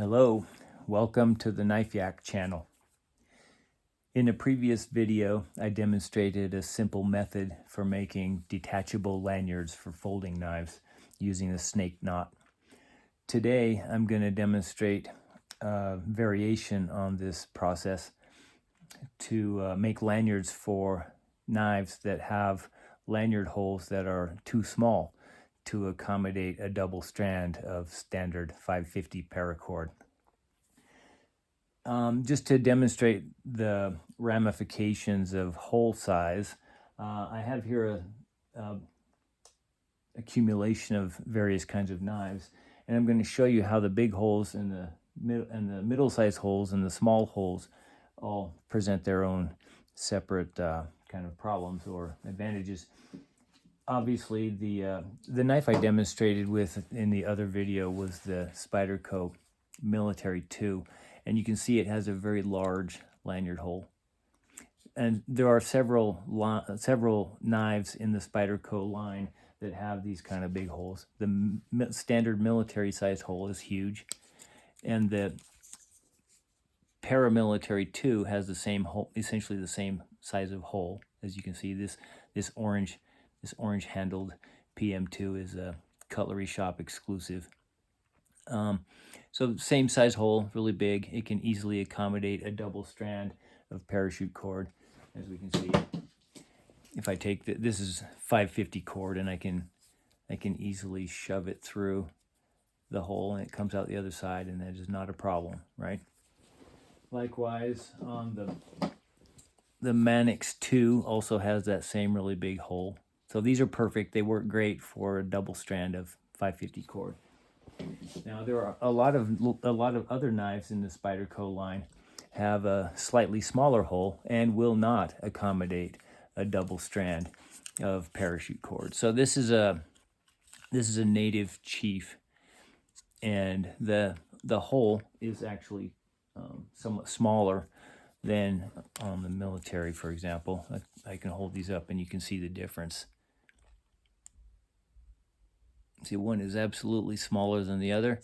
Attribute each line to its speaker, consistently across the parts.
Speaker 1: Hello, welcome to the Knife Yak channel. In a previous video, I demonstrated a simple method for making detachable lanyards for folding knives using a snake knot. Today, I'm going to demonstrate a variation on this process to make lanyards for knives that have lanyard holes that are too small to accommodate a double strand of standard 550 paracord. Just to demonstrate the ramifications of hole size, I have here a accumulation of various kinds of knives, and I'm going to show you how the big holes and the middle-sized holes and the small holes all present their own separate kind of problems or advantages. Obviously, the knife I demonstrated with in the other video was the Spyderco Military 2, and you can see it has a very large lanyard hole. And there are several knives in the Spyderco line that have these kind of big holes. The standard military size hole is huge, and the paramilitary 2 has the same hole, essentially the same size of hole. As you can see, this orange handled PM2 is a cutlery shop exclusive. So same size hole, really big. It can easily accommodate a double strand of parachute cord, as we can see. If I take this is 550 cord, and I can easily shove it through the hole, and it comes out the other side, and that is not a problem, right? Likewise, on the Manix 2 also has that same really big hole. So these are perfect. They work great for a double strand of 550 cord. Now there are a lot of other knives in the Spyderco line have a slightly smaller hole and will not accommodate a double strand of parachute cord. So this is a native chief, and the hole is actually somewhat smaller than on the military, for example. I can hold these up and you can see the difference. See, one is absolutely smaller than the other.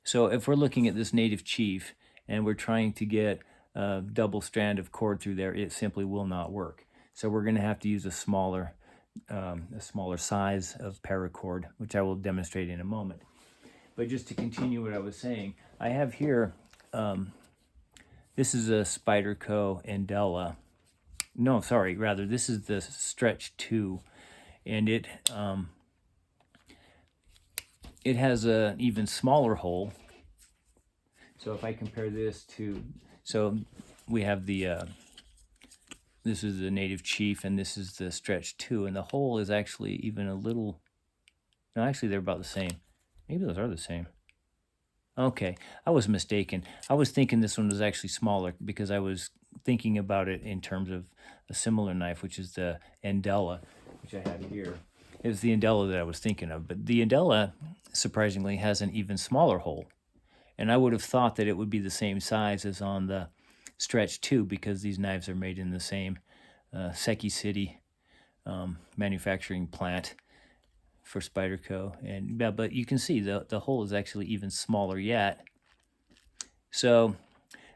Speaker 1: So if we're looking at this native chief and we're trying to get a double strand of cord through there, it simply will not work. So we're going to have to use a smaller size of paracord, which I will demonstrate in a moment. But just to continue what I was saying, I have here, this is a Spyderco Andella. No, sorry, rather, this is the Stretch 2, and it has an even smaller hole. So if I compare this to, so we have the, this is the native chief, and this is the Stretch 2, and the hole is actually even a little, no, actually they're about the same. Maybe those are the same. Okay, I was mistaken. I was thinking this one was actually smaller because I was thinking about it in terms of a similar knife, which is the Andella, which I have here. It was the Andella that I was thinking of, but the Andella, surprisingly, has an even smaller hole. And I would have thought that it would be the same size as on the Stretch 2 because these knives are made in the same Seki City manufacturing plant for Spyderco. And but you can see the hole is actually even smaller yet. So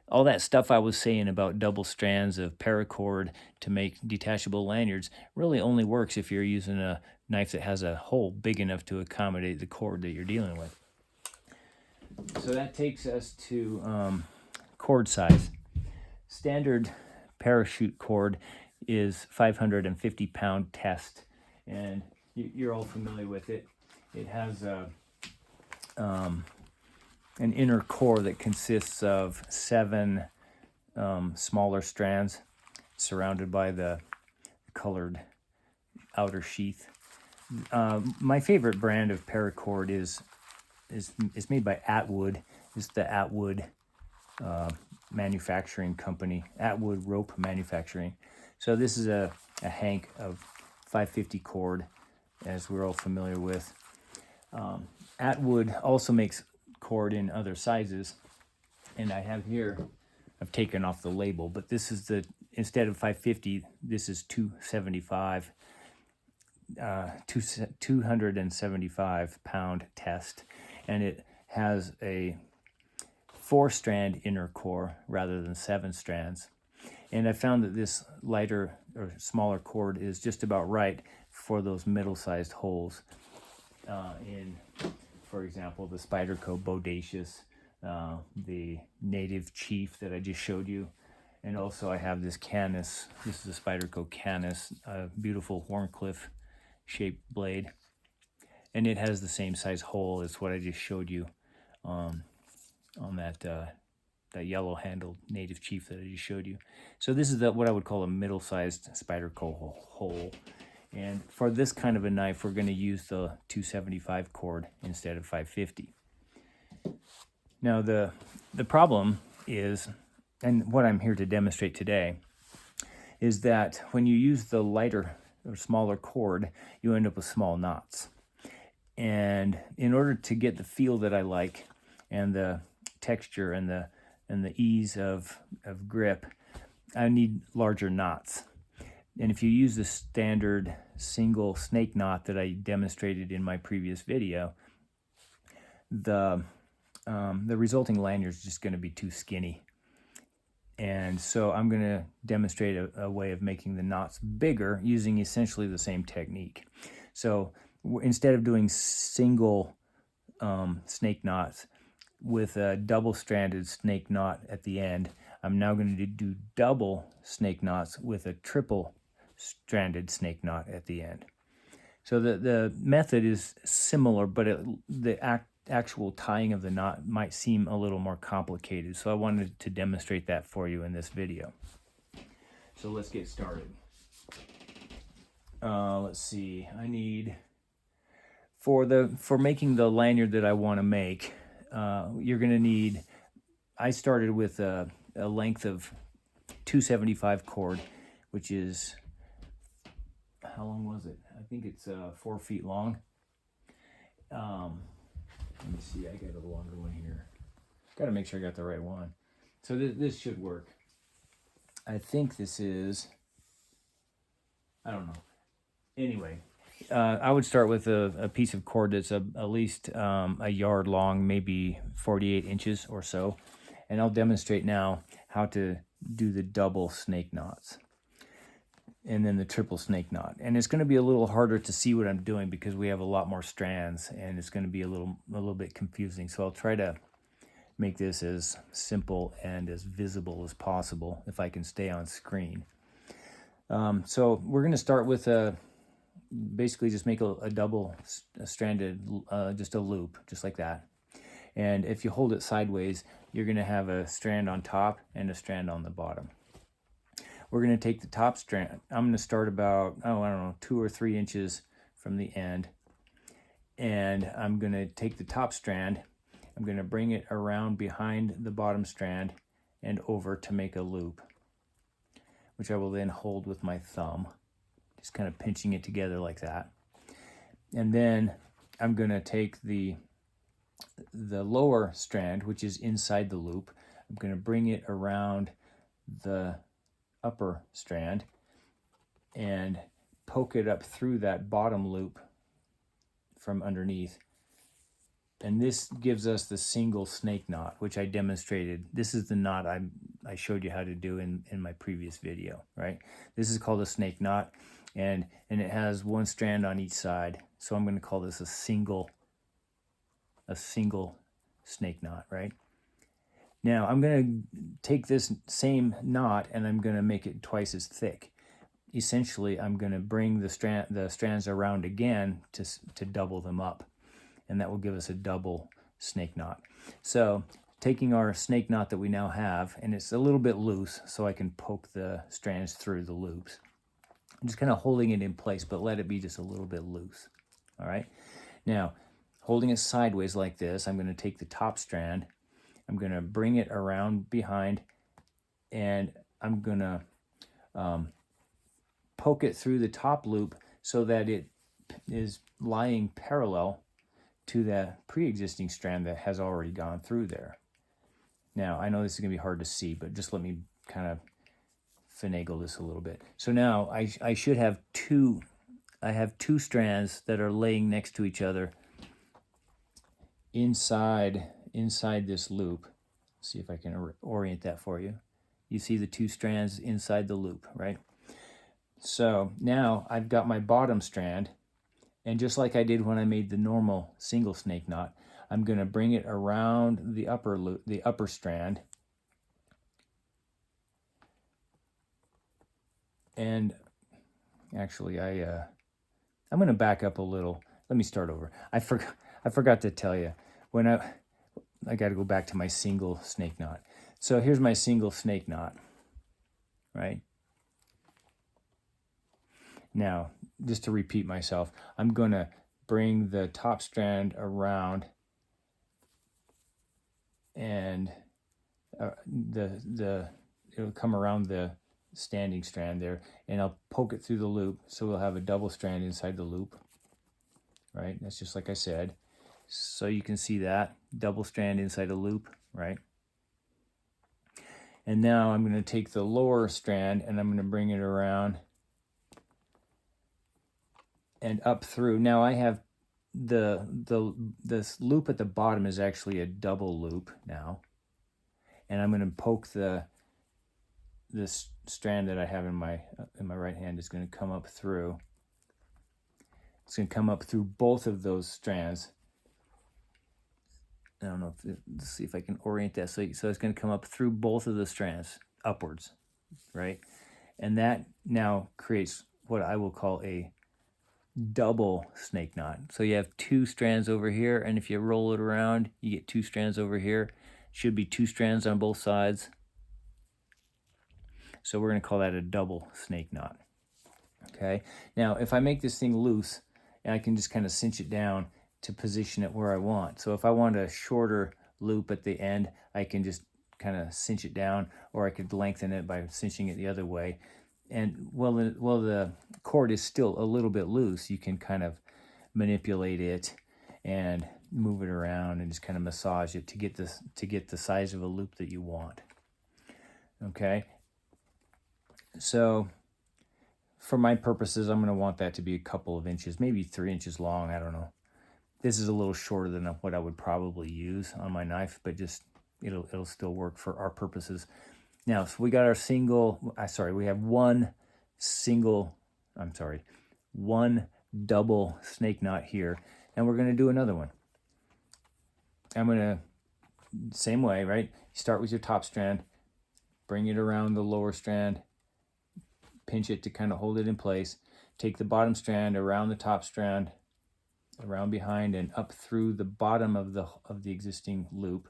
Speaker 1: all that stuff I was saying about double strands of paracord to make detachable lanyards really only works if you're using a knife that has a hole big enough to accommodate the cord that you're dealing with. So that takes us to cord size. Standard parachute cord is 550 pound test, and you're all familiar with it. It has an inner core that consists of 7 smaller strands surrounded by the colored outer sheath. My favorite brand of paracord is made by Atwood. It's the Atwood manufacturing company, Atwood Rope Manufacturing. So this is a hank of 550 cord, as we're all familiar with. Atwood also makes cord in other sizes, and I have here, I've taken off the label, but this is the, instead of 550, this is 275, 275 pound test, and it has a 4-strand inner core rather than 7 strands. And I found that this lighter or smaller cord is just about right for those middle-sized holes in, for example, the Spyderco Bodacious, the Native Chief that I just showed you. And also I have this Canis. This is a Spyderco Canis, a beautiful Wharncliffe shaped blade. And it has the same size hole as what I just showed you on that that yellow-handled Native Chief that I just showed you. So this is what I would call a middle-sized Spyderco hole. And for this kind of a knife, we're going to use the 275 cord instead of 550. Now the problem is, and what I'm here to demonstrate today, is that when you use the lighter or smaller cord, you end up with small knots. And in order to get the feel that I like and the texture and the ease of grip, I need larger knots. And if you use the standard single snake knot that I demonstrated in my previous video, the resulting lanyard is just going to be too skinny. And so I'm going to demonstrate a way of making the knots bigger using essentially the same technique. So instead of doing single snake knots with a double-stranded snake knot at the end, I'm now going to do double snake knots with a triple-stranded snake knot at the end. So the method is similar, but the actual tying of the knot might seem a little more complicated. So I wanted to demonstrate that for you in this video. So let's get started. Let's see. I need, for making the lanyard that I want to make, you're going to need, I started with a length of 275 cord, which is, how long was it? I think it's 4 feet long. Let me see, I got a longer one here. Got to make sure I got the right one. So this should work. I think this is, I don't know. Anyway, I would start with a piece of cord that's at least a yard long, maybe 48 inches or so. And I'll demonstrate now how to do the double snake knots and then the triple snake knot. And it's going to be a little harder to see what I'm doing because we have a lot more strands and it's going to be a little bit confusing. So I'll try to make this as simple and as visible as possible if I can stay on screen. So we're going to start with basically just make a double-stranded, just a loop, just like that. And if you hold it sideways, you're going to have a strand on top and a strand on the bottom. We're going to take the top strand. I'm going to start about, I don't know, 2 or 3 inches from the end. And I'm going to take the top strand. I'm going to bring it around behind the bottom strand and over to make a loop, which I will then hold with my thumb, just kind of pinching it together like that. And then I'm going to take the lower strand, which is inside the loop. I'm going to bring it around the upper strand and poke it up through that bottom loop from underneath. And this gives us the single snake knot, which I demonstrated. This is the knot I showed you how to do in my previous video, right? This is called a snake knot, and it has one strand on each side. So I'm going to call this a single snake knot, right? Now I'm going to take this same knot and I'm going to make it twice as thick. Essentially, I'm going to bring the strands around again to double them up, and that will give us a double snake knot. So taking our snake knot that we now have, and it's a little bit loose, so I can poke the strands through the loops. I'm just kind of holding it in place, but let it be just a little bit loose. All right. Now, holding it sideways like this, I'm going to take the top strand. I'm going to bring it around behind, and I'm going to poke it through the top loop so that it is lying parallel to the pre-existing strand that has already gone through there. Now, I know this is going to be hard to see, but just let me kind of finagle this a little bit. So now I should have two strands that are laying next to each other inside this loop. see if I can orient that for you. You see the 2 strands inside the loop, right? So now I've got my bottom strand, and just like I did when I made the normal single snake knot, I'm going to bring it around the upper loop, the upper strand, and actually I'm going to back up a little. Let me start over. I forgot to tell you, when I got to go back to my single snake knot. So here's my single snake knot, right? Now, just to repeat myself, I'm going to bring the top strand around, and it'll come around the standing strand there, and I'll poke it through the loop, so we'll have a double strand inside the loop, right? That's just like I said. So you can see that double strand inside a loop, right? And now I'm going to take the lower strand and I'm going to bring it around and up through. Now I have this loop at the bottom is actually a double loop now, and I'm going to poke this strand that I have in my right hand is going to come up through. It's going to come up through both of those strands. I don't know let's see if I can orient that. So it's going to come up through both of the strands upwards, right? And that now creates what I will call a double snake knot. So you have 2 strands over here, and if you roll it around, you get 2 strands over here. Should be 2 strands on both sides. So we're going to call that a double snake knot. Okay. Now, if I make this thing loose, and I can just kind of cinch it down to position it where I want. So if I want a shorter loop at the end, I can just kind of cinch it down, or I could lengthen it by cinching it the other way. And while the cord is still a little bit loose, you can kind of manipulate it and move it around and just kind of massage it to get the size of a loop that you want. Okay. So for my purposes, I'm going to want that to be a couple of inches, maybe 3 inches long. I don't know. This is a little shorter than what I would probably use on my knife, but just it'll still work for our purposes. Now, so we got our we have one double snake knot here, and we're going to do another one. I'm going to, same way, right? You start with your top strand, bring it around the lower strand, pinch it to kind of hold it in place, take the bottom strand around the top strand, around behind and up through the bottom of the existing loop,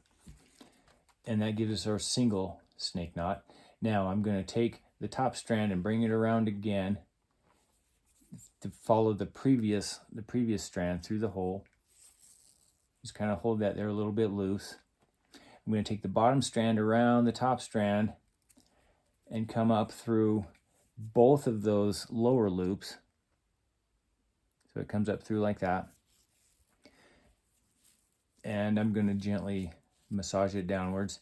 Speaker 1: and that gives us our single snake knot. Now I'm going to take the top strand and bring it around again to follow the previous strand through the hole. Just kind of hold that there a little bit loose. I'm going to take the bottom strand around the top strand and come up through both of those lower loops. So it comes up through like that. And I'm going to gently massage it downwards.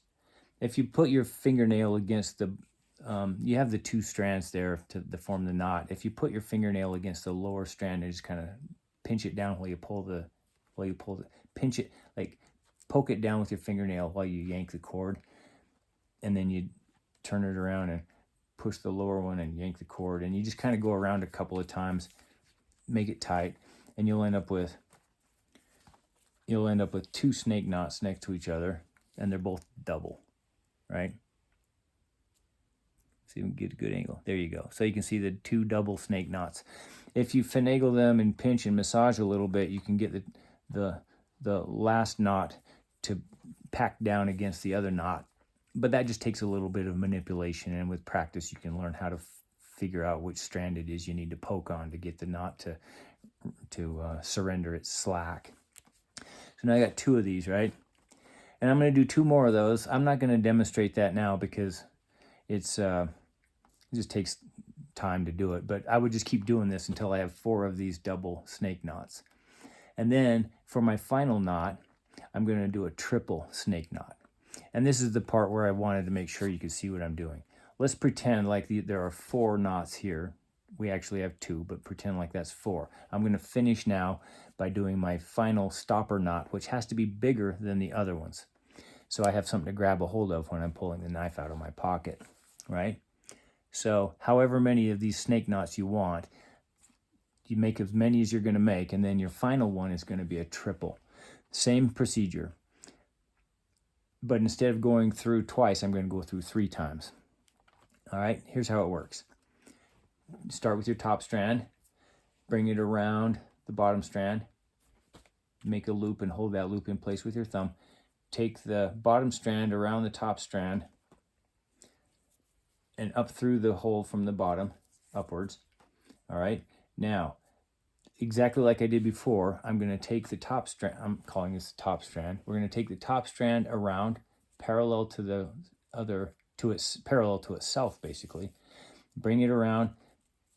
Speaker 1: If you put your fingernail against you have the 2 strands there to form the knot. If you put your fingernail against the lower strand and just kind of pinch it down while you pull the, pinch it, like poke it down with your fingernail while you yank the cord, and then you turn it around and push the lower one and yank the cord, and you just kind of go around a couple of times, make it tight, and you'll end up with 2 snake knots next to each other, and they're both double, right? See if we can get a good angle. There you go. So you can see the 2 double snake knots. If you finagle them and pinch and massage a little bit, you can get the last knot to pack down against the other knot. But that just takes a little bit of manipulation, and with practice you can learn how to figure out which strand it is you need to poke on to get the knot to surrender its slack. So now I got 2 of these, right? And I'm going to do 2 more of those. I'm not going to demonstrate that now because it just takes time to do it. But I would just keep doing this until I have 4 of these double snake knots. And then for my final knot, I'm going to do a triple snake knot. And this is the part where I wanted to make sure you could see what I'm doing. Let's pretend like there are 4 knots here. We actually have 2, but pretend like that's 4. I'm going to finish now by doing my final stopper knot, which has to be bigger than the other ones. so I have something to grab a hold of when I'm pulling the knife out of my pocket, right? So however many of these snake knots you want, you make as many as you're going to make, and then your final one is going to be a triple. Same procedure, but instead of going through twice, I'm going to go through 3 times. All right, here's how it works. Start with your top strand, bring it around the bottom strand, make a loop and hold that loop in place with your thumb. Take the bottom strand around the top strand and up through the hole from the bottom upwards. All right, now exactly like I did before, I'm going to take the top strand, I'm calling this the top strand. We're going to take the top strand around parallel to the other, parallel to itself basically. Bring it around,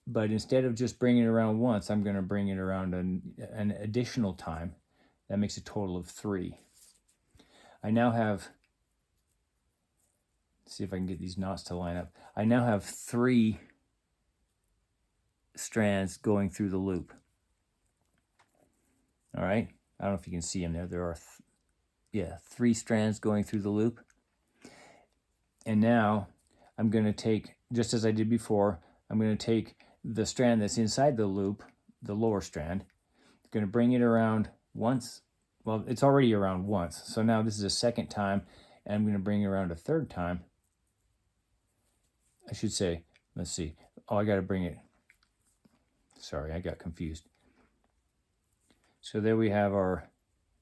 Speaker 1: but instead of just bringing it around once, I'm going to bring it around an additional time. That makes a total of 3. I now have, see if I can get these knots to line up. I now have 3 strands going through the loop. All right, I don't know if you can see them there. There are, 3 strands going through the loop. And now I'm going to take, just as I did before, I'm going to take the strand that's inside the loop, the lower strand, I'm going to bring it around once. Well, it's already around once. So now this is a second time, and I'm going to bring it around a third time. I should say, let's see. Oh, I got to bring it. Sorry, I got confused. So there we have our,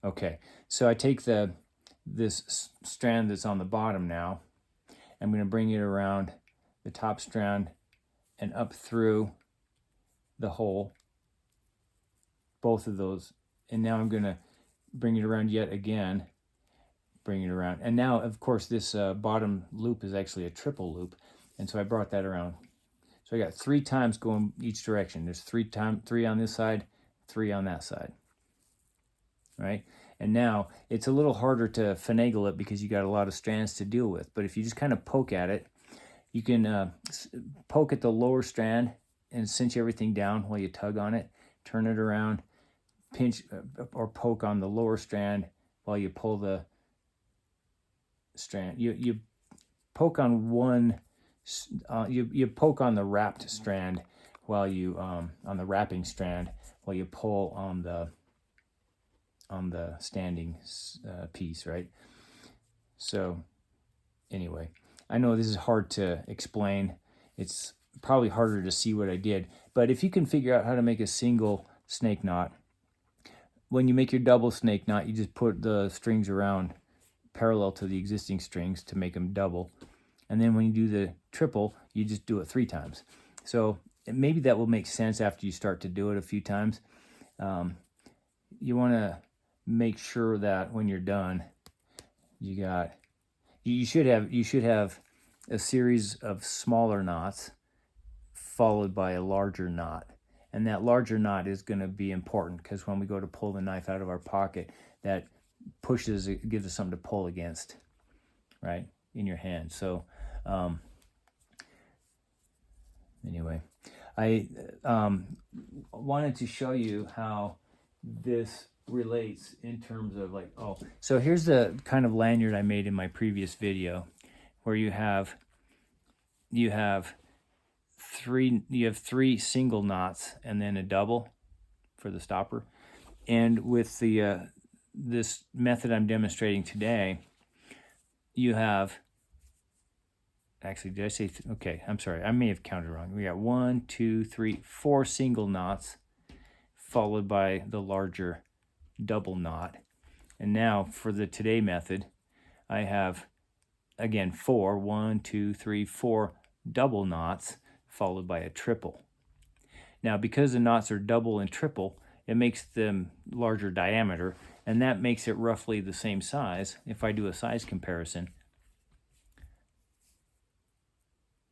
Speaker 1: okay. So I take this strand that's on the bottom now. I'm going to bring it around the top strand and up through the hole, both of those. And now I'm going to bring it around yet again, bring it around. And now, of course, this bottom loop is actually a triple loop. And so I brought that around. So I got 3 times going each direction. There's 3 on this side, 3 on that side. Right? And now it's a little harder to finagle it because you got a lot of strands to deal with. But if you just kind of poke at it, you can poke at the lower strand and cinch everything down while you tug on it. Turn it around, pinch or poke on the lower strand while you pull the strand. You poke on one. You poke on the wrapped strand while you on the wrapping strand while you pull on the standing piece, right? So anyway, I know this is hard to explain. It's probably harder to see what I did, but if you can figure out how to make a single snake knot, when you make your double snake knot, you just put the strings around parallel to the existing strings to make them double. And then when you do the triple, you just do it 3 times. So maybe that will make sense after you start to do it a few times. You want to make sure that when you're done, you should have a series of smaller knots followed by a larger knot. And that larger knot is going to be important because when we go to pull the knife out of our pocket, that pushes, it gives us something to pull against, right, in your hand. So anyway, I wanted to show you how this relates in terms of like, so here's the kind of lanyard I made in my previous video where you have 3 single knots and then a double for the stopper. And with the this method I'm demonstrating today, you have, actually, did I say, okay, I'm sorry, I may have counted wrong. We got 1, 2, 3, 4 single knots followed by the larger double knot. And now for the today method, I have, again, 1, 2, 3, 4 double knots followed by a triple. Now, because the knots are double and triple, it makes them larger diameter, and that makes it roughly the same size. If I do a size comparison,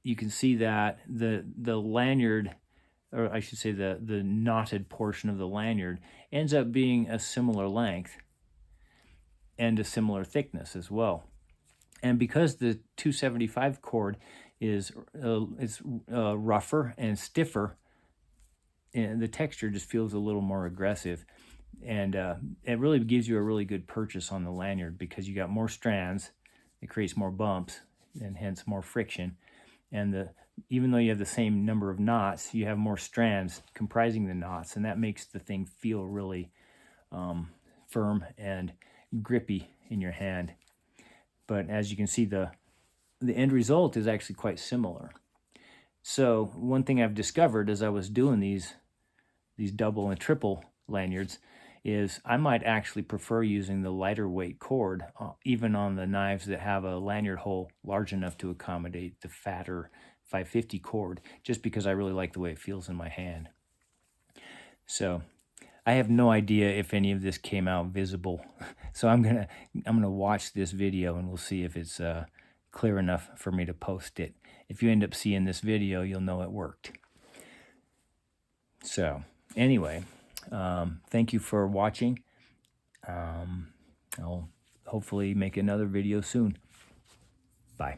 Speaker 1: you can see that the lanyard, or I should say the knotted portion of the lanyard, ends up being a similar length and a similar thickness as well. And because the 275 cord is rougher and stiffer, and the texture just feels a little more aggressive, and it really gives you a really good purchase on the lanyard because you got more strands it creates more bumps and hence more friction. And even though you have the same number of knots, you have more strands comprising the knots, and that makes the thing feel really firm and grippy in your hand. But as you can see, the end result is actually quite similar. So one thing I've discovered as I was doing these double and triple lanyards is I might actually prefer using the lighter weight cord, even on the knives that have a lanyard hole large enough to accommodate the fatter 550 cord, just because I really like the way it feels in my hand. So I have no idea if any of this came out visible. So I'm gonna watch this video and we'll see if it's clear enough for me to post it. If you end up seeing this video, you'll know it worked. So anyway, thank you for watching. I'll hopefully make another video soon. Bye.